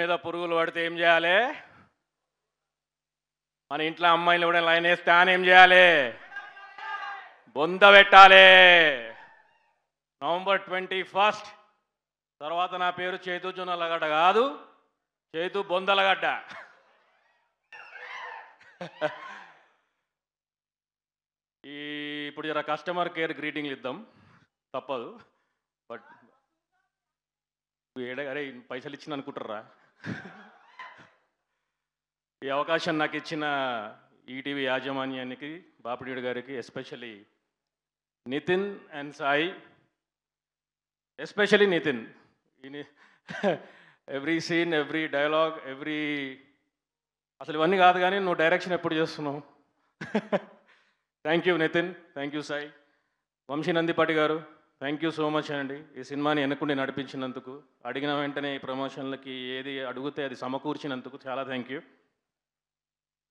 మీద పురుగులు పడితే ఏం చేయాలి? మన ఇంట్లో అమ్మాయిలు కూడా లైన్ వేస్తే అని ఏం చేయాలి? బొంద పెట్టాలి. నవంబర్ 21 తర్వాత నా పేరు చేతు జొన్నలగడ్డ కాదు, చేతు బొందలగడ్డ. ఇప్పుడు జర కస్టమర్ కేర్ గ్రీటింగ్లు ఇద్దాం, తప్పదు. బట్ అరే పైసలు ఇచ్చిన అనుకుంటారా? ఈ అవకాశం నాకు ఇచ్చిన ఈటీవీ యాజమాన్యానికి, బాపిడీడు గారికి, especially Nithin and Sai, especially Nithin. Every scene, every dialogue, అసలు ఇవన్నీ కాదు కానీ నువ్వు డైరెక్షన్ ఎప్పుడు చేస్తున్నావు? Thank you Nithin, thank you Sai. Vamsi Nandipati గారు, థ్యాంక్ యూ సో మచ్ అండి. ఈ సినిమాని వెనకుండి నడిపించినందుకు, అడిగిన వెంటనే ఈ ప్రమోషన్లకి ఏది అడిగితే అది సమకూర్చినందుకు చాలా థ్యాంక్ యూ.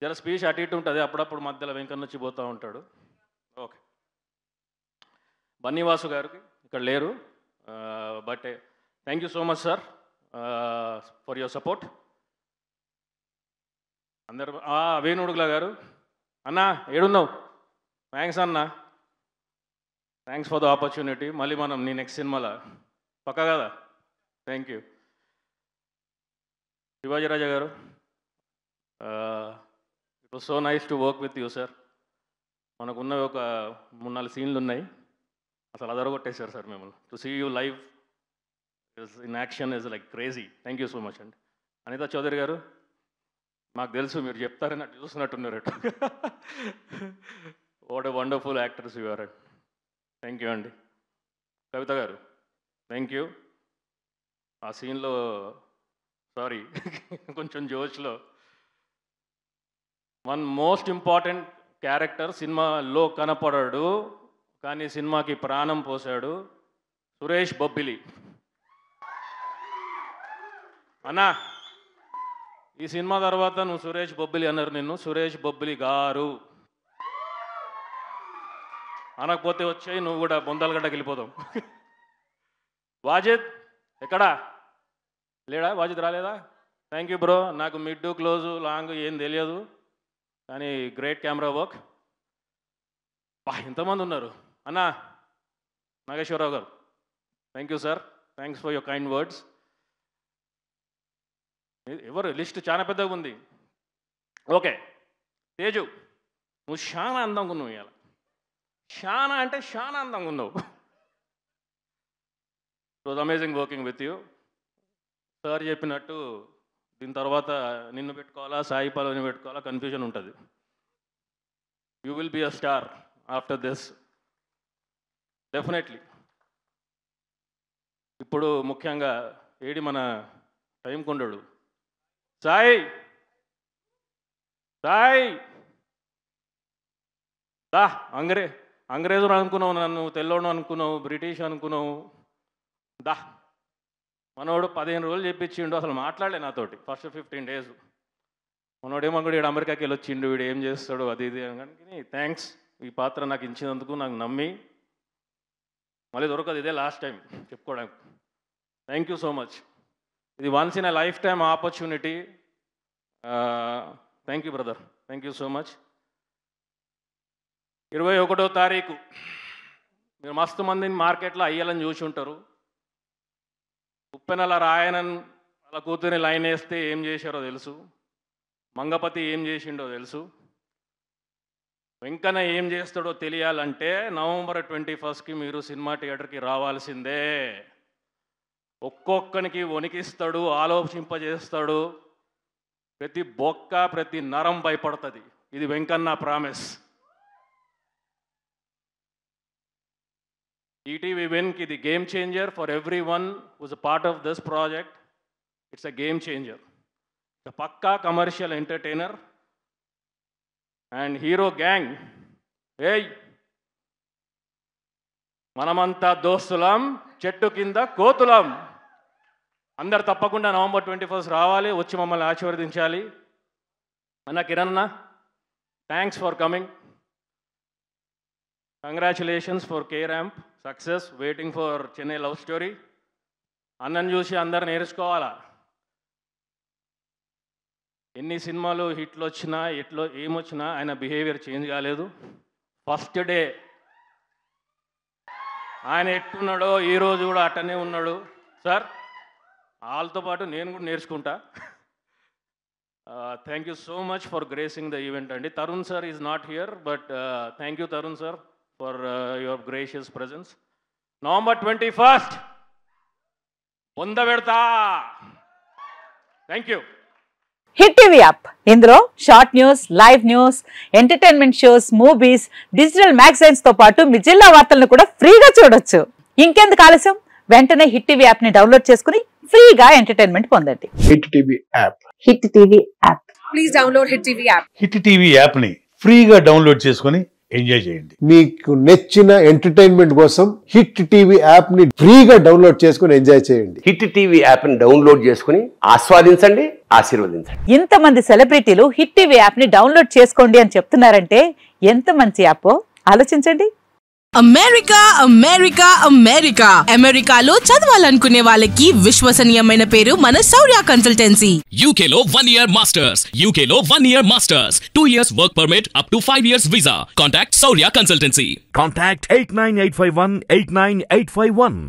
జర స్పీచ్ అటు ఇటు ఉంటుంది, అప్పుడప్పుడు మధ్యలో వెంకన్న వచ్చి పోతూ ఉంటాడు. ఓకే. బన్నీవాసు గారికి ఇక్కడ లేరు, but thank you so much sir for your support. అందరు వేణుడుగుల గారు, అన్నా ఏడున్నావు? థ్యాంక్స్ అన్నా, థ్యాంక్స్ ఫర్ ద ఆపర్చునిటీ. మళ్ళీ మనం నీ నెక్స్ట్ సినిమాలో పక్కా కదా? Thank you. శివాజీరాజా గారు, it was so nice to work with you sir. మనకున్నవి ఒక 3-4 సీన్లు ఉన్నాయి, అసలు అదరగొట్టేశారు సార్ మిమ్మల్ని. To see you live in action is like crazy. Thank you so much అండి. అనితా చౌదరి గారు, మాకు తెలుసు మీరు చెప్తారని అట్లా చూస్తున్నట్టున్నారు. What a wonderful actors you are. Thank you అండి. కవిత గారు, థ్యాంక్ యూ. ఆ సీన్లో సారీ కొంచెం జోష్లో వన్ మోస్ట్ ఇంపార్టెంట్ క్యారెక్టర్ సినిమాలో కనపడాడు కానీ సినిమాకి ప్రాణం పోసాడు, సురేష్ బొబ్బిలి. అన్నా ఈ సినిమా తర్వాత నువ్వు సురేష్ బొబ్బిలి అన్నారు, నిన్ను సురేష్ బొబ్బిలి గారు అనకపోతే వచ్చాయి, నువ్వు కూడా బొందలగడ్డకి వెళ్ళిపోతావు. వాజిద్ ఎక్కడా లేడా? వాజిద్ రాలేదా? Thank you bro. నాకు మిడ్ క్లోజు లాంగ్ ఏం తెలియదు కానీ గ్రేట్ కెమెరా వర్క్. ఎంతమంది ఉన్నారు అన్నా. నాగేశ్వరరావు గారు, thank you sir, thanks for your kind words. ఎవరు లిస్ట్ చాలా పెద్దగా ఉంది. ఓకే తేజు, నువ్వు చాలా అందంగా ఉన్నావు ఇవాళ, చాలా అంటే చాలా అందంగా ఉన్నావు. It was amazing working with you. Sir చెప్పినట్టు దీని తర్వాత నిన్ను పెట్టుకోవాలా సాయి పల్లవిని పెట్టుకోవాలా కన్ఫ్యూజన్ ఉంటుంది. You will be a star after this definitely. ఇప్పుడు ముఖ్యంగా ఏడి మన టైం కొండడు సాయి, సాయి దా. అంగ్రేజులు అనుకున్నావు, నన్ను తెల్లోడు అనుకున్నావు, బ్రిటిష్ అనుకున్నావు. దా మనోడు 15 రోజులు చెప్పించిండు, అసలు మాట్లాడలే నాతోటి ఫస్ట్ 15 days. మనోడు ఏమనుకోడు, వీడు అమెరికాకి వెళ్ళి వచ్చిండు, వీడు ఏం చేస్తాడు అది ఇది అని. థ్యాంక్స్ ఈ పాత్ర నాకు ఇచ్చినందుకు, నాకు నమ్మి. మళ్ళీ దొరకదు, ఇదే లాస్ట్ టైం చెప్పుకోవడానికి. Thank you so much. ఇది once in a lifetime opportunity. Thank you brother, thank you so much. 21వ తారీఖు మీరు మస్తు మందిని మార్కెట్లో అయ్యాలని చూసి ఉంటారు. ఉప్పెనల రాయనన్ అలా కూతురిని లైన్ వేస్తే ఏం చేశారో తెలుసు, మంగపతి ఏం చేసిండో తెలుసు, వెంకన్న ఏం చేస్తాడో తెలియాలంటే నవంబర్ 21కి మీరు సినిమా థియేటర్కి రావాల్సిందే. ఒక్కొక్కనికి వణికిస్తాడు, ఆలోచింపజేస్తాడు, ప్రతి బొక్క ప్రతి నరం భయపడుతుంది. ఇది వెంకన్న ప్రామిస్. ఈటీవీ విన్కి ఇది game changer for everyone whose a part of this project. It's a game changer. It's a pakka commercial entertainer and hero gang. ఏయ్ మనమంతా దోస్తులం, చెట్టు కింద కోతులం. అందరు తప్పకుండా నవంబర్ 21 రావాలి, వచ్చి మమ్మల్ని ఆశీర్వదించాలి. అన్న కిరణ్ అన్న, thanks for coming. Congratulations for K ramp success. Waiting for Chennai love story. అన్నను చూసి అందరు నేర్చుకోవాలా. ఎన్ని సినిమాలు హిట్లు వచ్చినా ఏమొచ్చినా ఆయన బిహేవియర్ చేంజ్ కాలేదు. ఫస్ట్ డే ఆయన ఎట్టున్నాడో ఈరోజు కూడా అట్టనే ఉన్నాడు. సార్ వాళ్ళతో పాటు నేను కూడా నేర్చుకుంటా. Thank you so much for gracing the event అండి. Tarun sir is not here, but thank you Tarun sir for your gracious presence. November 21 పొంద పెడతా. Thank you. Hit TV app, ఇందులో short news, live news, entertainment shows, movies, digital magazines తో పాటు మీ జిల్లా వార్తలను కూడా ఫ్రీగా చూడొచ్చు. ఇంకెందుకు ఆలస్యం, వెంటనే హిట్ టీవీ యాప్ ని డౌన్లోడ్ చేసుకుని ఫ్రీగా ఎంటర్టైన్మెంట్ పొందండి. Hit TV app. Hit TV app. Please download hit TV app. Hit TV app ని ఫ్రీగా డౌన్లోడ్ చేసుకుని ఎంజాయ్ చేయండి. మీకు నచ్చిన ఎంటర్టైన్మెంట్ కోసం హిట్ టీవీ యాప్ ని ఫ్రీగా డౌన్లోడ్ చేసుకుని ఎంజాయ్ చేయండి. హిట్ టీవీ యాప్ ని డౌన్లోడ్ చేసుకుని ఆస్వాదించండి, ఆశీర్వదించండి. ఇంతమంది సెలబ్రిటీలు హిట్ టీవీ యాప్ ని డౌన్లోడ్ చేసుకోండి అని చెప్తున్నారంటే ఎంత మంచి యాప్ ఆలోచించండి. అమెరికా అమెరికా అమెరికా అమెరికాలో చదవాలనుకునే వాళ్ళకి విశ్వసనీయమైన పేరు మన శౌర్య కన్సల్టెన్సీ. UK లో 1 year masters, UK లో 1 year masters, 2 years work permit up to 5 years visa. Contact Saurya Consultancy. Contact 89851 89851.